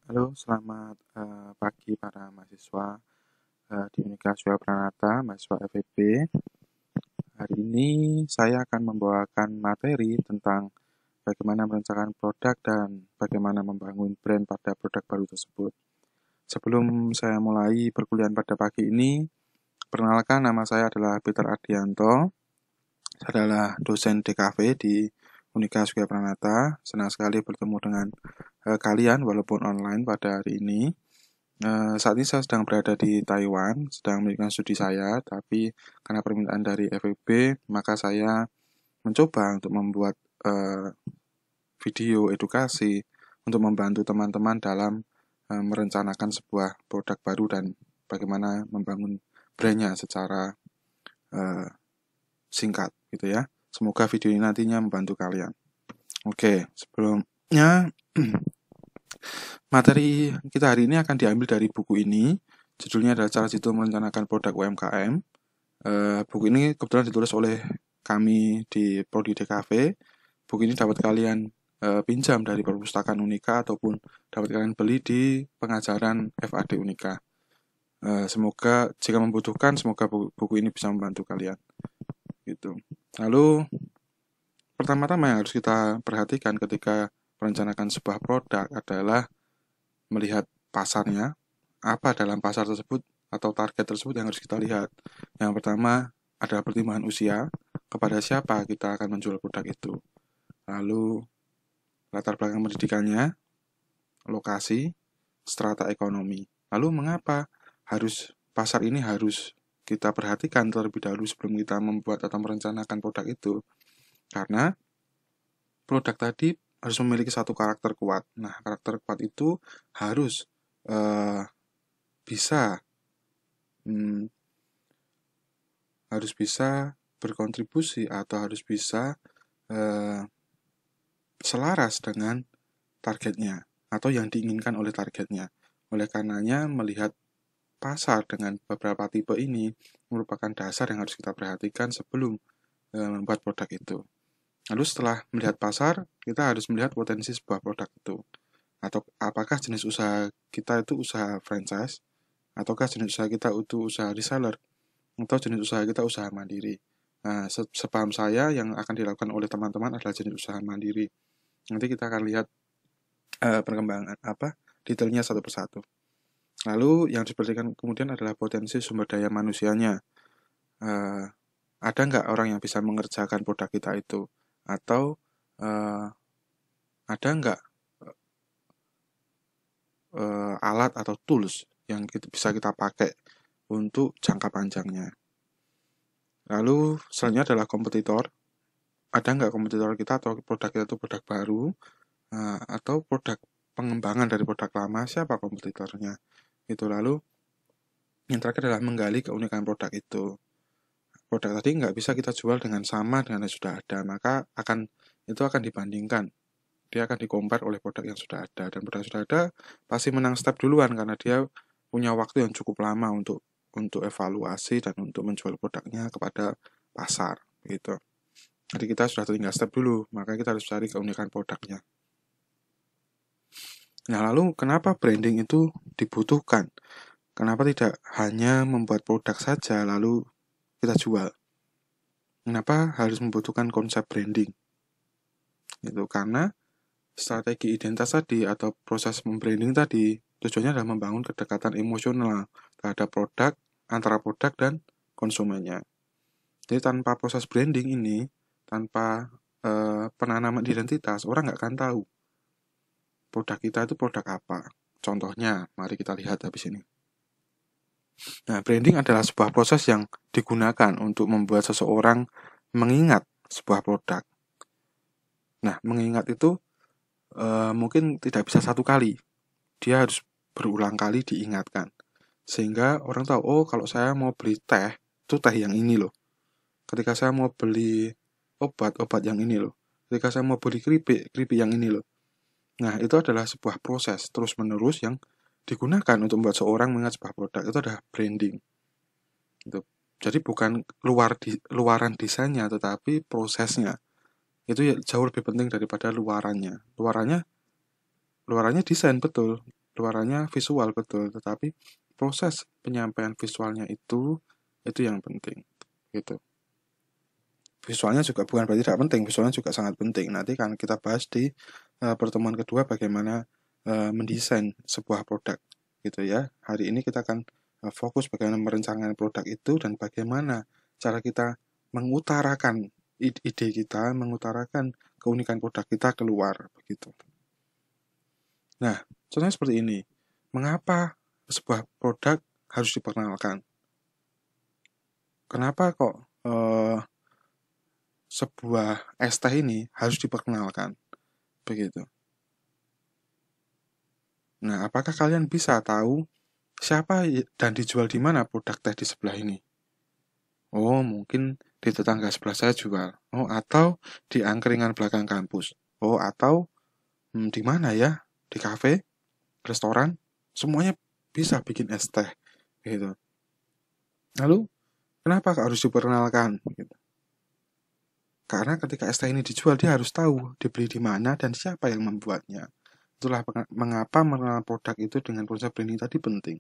Halo, selamat pagi para mahasiswa di Unika Surya Pranata, mahasiswa FEB. Hari ini saya akan membawakan materi tentang bagaimana merencanakan produk dan bagaimana membangun brand pada produk baru tersebut. Sebelum saya mulai perkuliahan pada pagi ini, perkenalkan nama saya adalah Peter Ardianto. Saya adalah dosen DKV di Unika Surya Pranata. Senang sekali bertemu dengan kalian walaupun online pada hari ini. Saat ini saya sedang berada di Taiwan, sedang melanjutkan studi saya, tapi karena permintaan dari FEB, maka saya mencoba untuk membuat video edukasi untuk membantu teman-teman dalam merencanakan sebuah produk baru dan bagaimana membangun brandnya secara singkat, gitu ya. Semoga video ini nantinya membantu kalian. Oke, sebelumnya materi kita hari ini akan diambil dari buku ini. Judulnya adalah Cara Jitu Merencanakan Produk UMKM. Buku ini kebetulan ditulis oleh kami di Prodi DKV. Buku ini dapat kalian pinjam dari perpustakaan Unika ataupun dapat kalian beli di pengajaran FAD Unika. Semoga jika membutuhkan, semoga buku ini bisa membantu kalian. Gitu. Lalu pertama-tama yang harus kita perhatikan ketika merencanakan sebuah produk adalah melihat pasarnya, apa dalam pasar tersebut atau target tersebut yang harus kita lihat. Yang pertama adalah pertimbangan usia, kepada siapa kita akan menjual produk itu. Lalu latar belakang pendidikannya, lokasi, strata ekonomi. Lalu mengapa pasar ini harus kita perhatikan terlebih dahulu sebelum kita membuat atau merencanakan produk itu. Karena produk tadi harus memiliki satu karakter kuat. Nah, karakter kuat itu harus bisa berkontribusi atau harus bisa selaras dengan targetnya atau yang diinginkan oleh targetnya. Oleh karenanya, melihat pasar dengan beberapa tipe ini merupakan dasar yang harus kita perhatikan sebelum membuat produk itu. Lalu setelah melihat pasar, kita harus melihat potensi sebuah produk itu. Atau apakah jenis usaha kita itu usaha franchise, ataukah jenis usaha kita itu usaha reseller, atau jenis usaha kita usaha mandiri. Nah, sepaham saya yang akan dilakukan oleh teman-teman adalah jenis usaha mandiri. Nanti kita akan lihat perkembangan detailnya satu persatu. Lalu yang diperhatikan kemudian adalah potensi sumber daya manusianya. Ada nggak orang yang bisa mengerjakan produk kita itu? Atau ada nggak alat atau tools yang bisa kita pakai untuk jangka panjangnya? Lalu selanjutnya adalah kompetitor. Ada nggak kompetitor kita atau produk kita itu produk baru atau produk pengembangan dari produk lama, siapa kompetitornya? Itu. Lalu yang terakhir adalah menggali keunikan produk itu. Produk tadi nggak bisa kita jual dengan sama dengan yang sudah ada, maka itu akan dibandingkan. Dia akan di-compare oleh produk yang sudah ada, dan produk yang sudah ada pasti menang step duluan karena dia punya waktu yang cukup lama untuk evaluasi dan untuk menjual produknya kepada pasar, gitu. Jadi kita sudah tinggal step dulu, maka kita harus cari keunikan produknya. Nah, lalu kenapa branding itu dibutuhkan? Kenapa tidak hanya membuat produk saja lalu kita jual? Kenapa harus membutuhkan konsep branding? Itu karena strategi identitas tadi atau proses membranding tadi tujuannya adalah membangun kedekatan emosional terhadap produk, antara produk dan konsumennya. Jadi tanpa proses branding ini, tanpa penanaman identitas, orang nggak akan tahu produk kita itu produk apa. Contohnya, mari kita lihat habis ini. Nah, branding adalah sebuah proses yang digunakan untuk membuat seseorang mengingat sebuah produk. Nah, mengingat itu mungkin tidak bisa satu kali. Dia harus berulang kali diingatkan. Sehingga orang tahu, oh kalau saya mau beli teh, itu teh yang ini loh. Ketika saya mau beli obat yang ini loh. Ketika saya mau beli keripik yang ini loh. Nah, itu adalah sebuah proses terus-menerus yang digunakan untuk membuat seorang mengingat sebuah produk. Itu adalah branding. Gitu. Jadi bukan luaran desainnya, tetapi prosesnya. Itu jauh lebih penting daripada luarannya. Luarannya desain, betul. luarannya visual betul, tetapi proses penyampaian visualnya itu yang penting gitu. Visualnya juga bukan berarti tidak penting, visualnya juga sangat penting. Nanti kan kita bahas di pertemuan kedua bagaimana mendesain sebuah produk gitu ya. Hari ini kita akan fokus bagaimana merencanakan produk itu dan bagaimana cara kita mengutarakan ide kita, mengutarakan keunikan produk kita keluar begitu. Nah, contohnya seperti ini. Mengapa sebuah produk harus diperkenalkan? Kenapa kok sebuah es teh ini harus diperkenalkan? Begitu. Nah, apakah kalian bisa tahu siapa dan dijual di mana produk teh di sebelah ini? Oh, mungkin di tetangga sebelah saya jual. Oh, atau di angkringan belakang kampus. Oh, atau di mana ya? Di kafe, restoran, semuanya bisa bikin es teh. Gitu. Lalu, kenapa harus diperkenalkan? Gitu. Karena ketika es teh ini dijual, dia harus tahu dibeli di mana dan siapa yang membuatnya. Itulah mengapa mengenal produk itu dengan konsep branding tadi penting.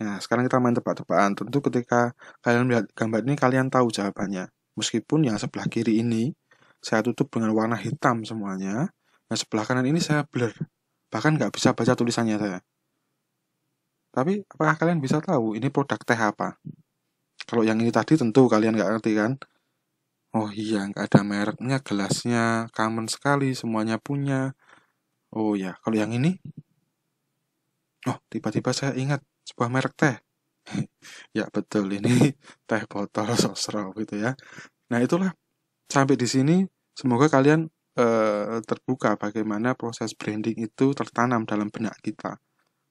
Nah, sekarang kita main tebak-tebakan. Tentu ketika kalian melihat gambar ini, kalian tahu jawabannya. Meskipun yang sebelah kiri ini, saya tutup dengan warna hitam semuanya. Nah, sebelah kanan ini saya blur. Bahkan nggak bisa baca tulisannya saya. Tapi, apakah kalian bisa tahu ini produk teh apa? Kalau yang ini tadi tentu kalian nggak ngerti kan? Oh iya, nggak ada mereknya, gelasnya common sekali, semuanya punya. Oh ya, kalau yang ini, oh tiba-tiba saya ingat sebuah merek teh. Ya betul, ini teh botol sosro gitu ya. Nah itulah, sampai di sini semoga kalian terbuka bagaimana proses branding itu tertanam dalam benak kita.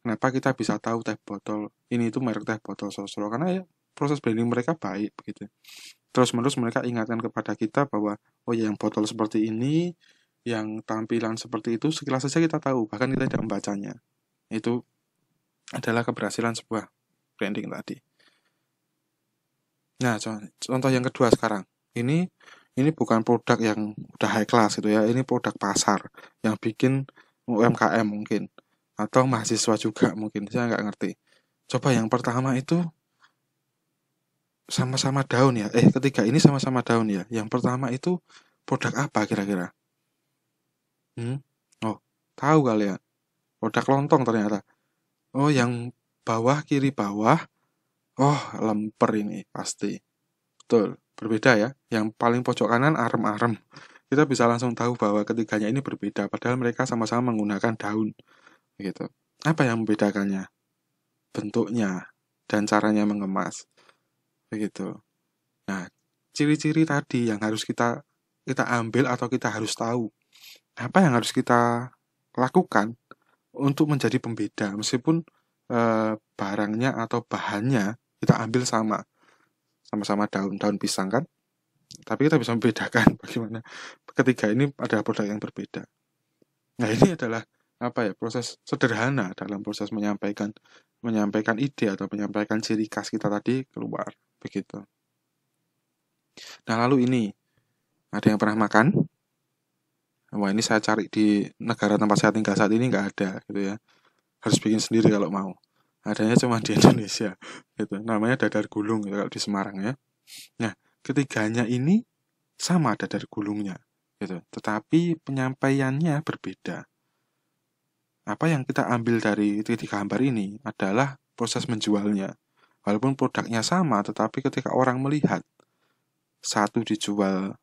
Kenapa kita bisa tahu teh botol ini itu merek teh botol sosro? Karena ya proses branding mereka baik begitu. Terus-menerus mereka ingatkan kepada kita bahwa oh ya, yang botol seperti ini, yang tampilan seperti itu, sekilas saja kita tahu, bahkan kita tidak membacanya. Itu adalah keberhasilan sebuah branding tadi. Nah, contoh yang kedua sekarang. Ini bukan produk yang udah high class gitu ya. Ini produk pasar yang bikin UMKM mungkin, atau mahasiswa juga mungkin. Saya nggak ngerti. Coba yang pertama itu sama-sama daun ya. Ketiga ini sama-sama daun ya. Yang pertama itu produk apa kira-kira? Oh, tahu kalian. Produk lontong ternyata. Oh, yang bawah, kiri bawah. Oh, lemper ini pasti. Betul, berbeda ya. Yang paling pojok kanan arem-arem. Kita bisa langsung tahu bahwa ketiganya ini berbeda, padahal mereka sama-sama menggunakan daun. Begitu. Apa yang membedakannya? Bentuknya dan caranya mengemas. Begitu. Nah, ciri-ciri tadi yang harus kita ambil atau kita harus tahu. Apa yang harus kita lakukan untuk menjadi pembeda, meskipun barangnya atau bahannya kita ambil sama-sama daun pisang kan, tapi kita bisa membedakan bagaimana ketiga ini adalah produk yang berbeda. Nah ini adalah proses sederhana dalam proses menyampaikan ide atau menyampaikan ciri khas kita tadi keluar begitu. Nah lalu ini ada yang pernah makan? Wah ini saya cari di negara tempat saya tinggal saat ini nggak ada gitu ya. Harus bikin sendiri kalau mau. Adanya cuma di Indonesia gitu. Namanya dadar gulung gitu, kalau di Semarang ya. Nah, ketiganya ini sama dadar gulungnya gitu. Tetapi penyampaiannya berbeda. Apa yang kita ambil dari tiga gambar ini adalah proses menjualnya. Walaupun produknya sama, tetapi ketika orang melihat satu dijual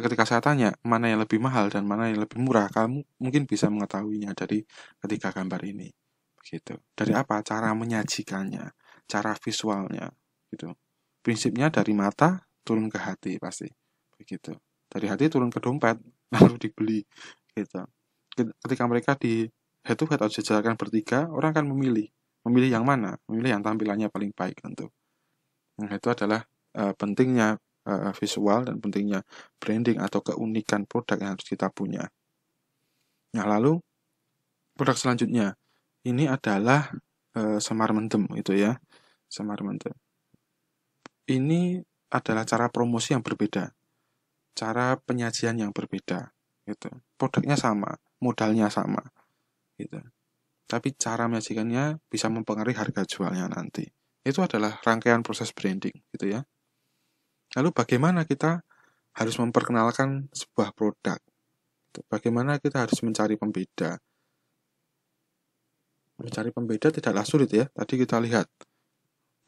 ketika saya tanya mana yang lebih mahal dan mana yang lebih murah, kamu mungkin bisa mengetahuinya dari ketiga gambar ini. Begitu. Dari apa? Cara menyajikannya, cara visualnya, gitu. Prinsipnya dari mata turun ke hati pasti. Begitu. Dari hati turun ke dompet, lalu dibeli, gitu. Ketika mereka di head to head atau dijajarkan bertiga, orang akan memilih yang mana? Memilih yang tampilannya paling baik tentu. Nah, itu adalah pentingnya visual dan pentingnya branding atau keunikan produk yang harus kita punya. Nah, lalu produk selanjutnya ini adalah semar mendem itu ya. Semar mendem. Ini adalah cara promosi yang berbeda. Cara penyajian yang berbeda gitu. Produknya sama, modalnya sama gitu. tapi cara menyajikannya bisa mempengaruhi harga jualnya nanti. Itu adalah rangkaian proses branding, gitu ya. Lalu bagaimana kita harus memperkenalkan sebuah produk? Bagaimana kita harus mencari pembeda? Mencari pembeda tidaklah sulit ya. Tadi kita lihat,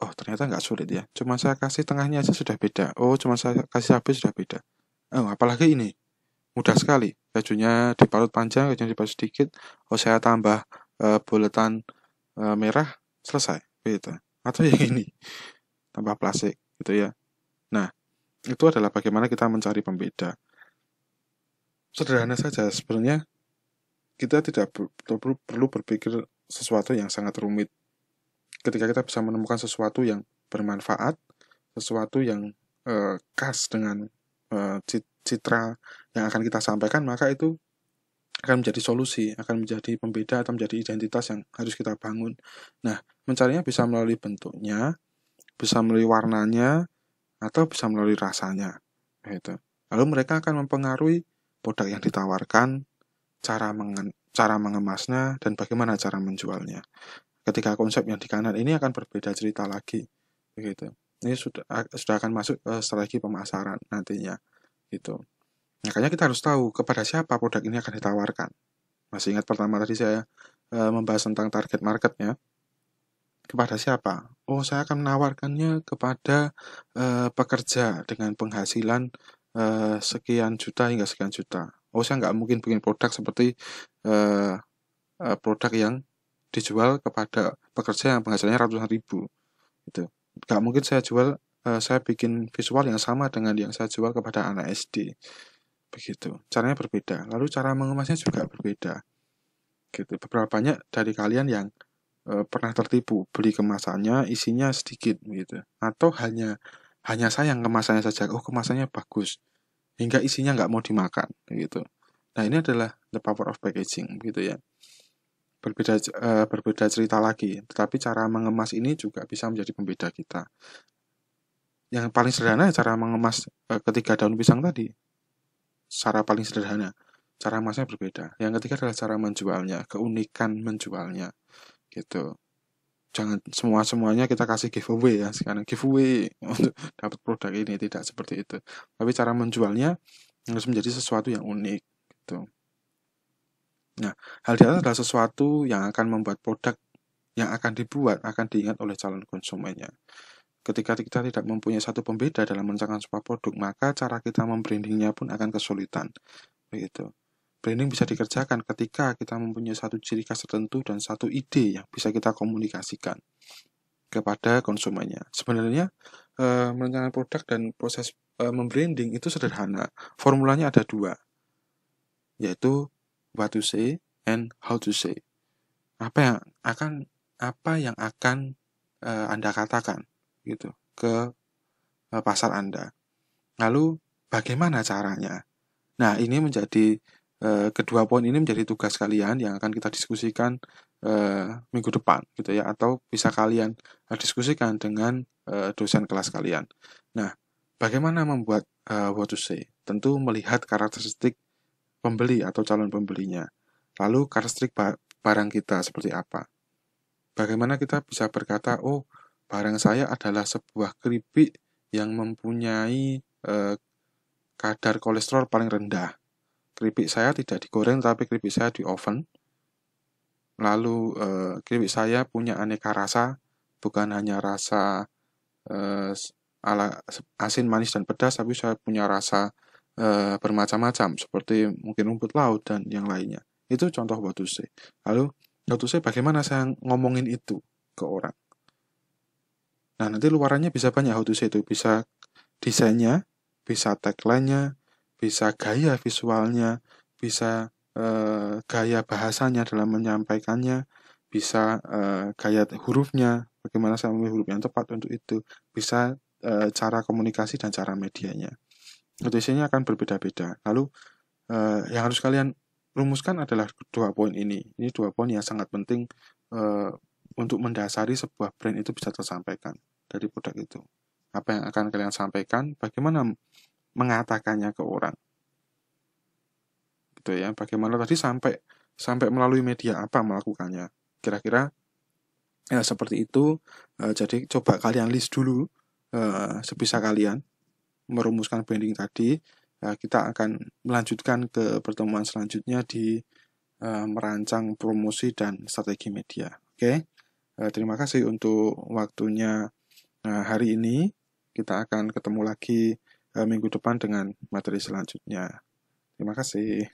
oh ternyata nggak sulit ya. Cuma saya kasih tengahnya aja sudah beda. Oh cuma saya kasih habis sudah beda. Oh apalagi ini, mudah sekali. Bajunya diparut panjang, bajunya diparut sedikit. Oh saya tambah buletan merah, selesai. Gitu. Atau yang ini, tambah plastik gitu ya. Nah, itu adalah bagaimana kita mencari pembeda. Sederhana saja sebenarnya, kita tidak perlu berpikir sesuatu yang sangat rumit. Ketika kita bisa menemukan sesuatu yang bermanfaat, sesuatu yang khas dengan citra yang akan kita sampaikan, maka itu akan menjadi solusi, akan menjadi pembeda atau menjadi identitas yang harus kita bangun. Nah, mencarinya bisa melalui bentuknya, bisa melalui warnanya, atau bisa melalui rasanya. Gitu. Lalu mereka akan mempengaruhi produk yang ditawarkan, cara mengemasnya, dan bagaimana cara menjualnya. Ketika konsep yang di kanan ini akan berbeda cerita lagi. Begitu. Ini sudah akan masuk ke strategi pemasaran nantinya. Gitu. Makanya kita harus tahu kepada siapa produk ini akan ditawarkan. Masih ingat pertama tadi saya membahas tentang target marketnya. Kepada siapa? Oh, saya akan menawarkannya kepada pekerja dengan penghasilan sekian juta hingga sekian juta. Oh, saya nggak mungkin bikin produk seperti produk yang dijual kepada pekerja yang penghasilannya ratusan ribu. Gitu. Nggak mungkin saya bikin visual yang sama dengan yang saya jual kepada anak SD. Begitu. Caranya berbeda. Lalu cara mengemasnya juga berbeda. Gitu. Beberapa banyak dari kalian yang pernah tertipu beli kemasannya isinya sedikit gitu, atau hanya sayang kemasannya saja, oh kemasannya bagus hingga isinya nggak mau dimakan gitu. Nah ini adalah the power of packaging gitu ya. Berbeda cerita lagi, tetapi cara mengemas ini juga bisa menjadi pembeda kita. Yang paling sederhana cara mengemas ketiga daun pisang tadi, cara paling sederhana, cara mengemasnya berbeda. Yang ketiga adalah cara menjualnya, keunikan menjualnya gitu. Jangan semuanya kita kasih giveaway ya, sekarang giveaway untuk dapat produk ini, tidak seperti itu. Tapi cara menjualnya harus menjadi sesuatu yang unik gitu. Nah, hal di atas adalah sesuatu yang akan membuat produk yang akan dibuat akan diingat oleh calon konsumennya. Ketika kita tidak mempunyai satu pembeda dalam menciptakan sebuah produk, maka cara kita membrandingnya pun akan kesulitan. Begitu. Branding bisa dikerjakan ketika kita mempunyai satu ciri khas tertentu dan satu ide yang bisa kita komunikasikan kepada konsumennya. Sebenarnya merencanakan produk dan proses membranding itu sederhana. Formulanya ada dua, yaitu what to say and how to say. Apa yang akan Anda katakan gitu ke pasar Anda. Lalu bagaimana caranya? Nah, ini menjadi kedua poin ini menjadi tugas kalian yang akan kita diskusikan minggu depan gitu ya, atau bisa kalian diskusikan dengan dosen kelas kalian. Nah, bagaimana membuat what to say? Tentu melihat karakteristik pembeli atau calon pembelinya. Lalu karakteristik barang kita seperti apa? Bagaimana kita bisa berkata, oh barang saya adalah sebuah keripik yang mempunyai kadar kolesterol paling rendah. Keripik saya tidak digoreng, tapi keripik saya di oven. Lalu keripik saya punya aneka rasa, bukan hanya rasa ala asin, manis, dan pedas, tapi saya punya rasa bermacam-macam, seperti mungkin rumput laut dan yang lainnya. Itu contoh what to say. Lalu what to say bagaimana saya ngomongin itu ke orang. Nah, nanti luarannya bisa banyak how to say itu. Bisa desainnya, bisa tagline-nya, bisa gaya visualnya, bisa gaya bahasanya dalam menyampaikannya, bisa gaya hurufnya, bagaimana saya memilih huruf yang tepat untuk itu, bisa cara komunikasi dan cara medianya. Isinya akan berbeda-beda. Lalu yang harus kalian rumuskan adalah dua poin ini. Ini dua poin yang sangat penting untuk mendasari sebuah brand itu bisa tersampaikan dari produk itu. Apa yang akan kalian sampaikan, bagaimana mengatakannya ke orang. Gitu ya, bagaimana tadi sampai melalui media apa melakukannya. Kira-kira ya seperti itu. Jadi coba kalian list dulu sebisa kalian merumuskan branding tadi. Kita akan melanjutkan ke pertemuan selanjutnya di merancang promosi dan strategi media. Oke, terima kasih untuk waktunya hari ini. Kita akan ketemu lagi minggu depan dengan materi selanjutnya. Terima kasih.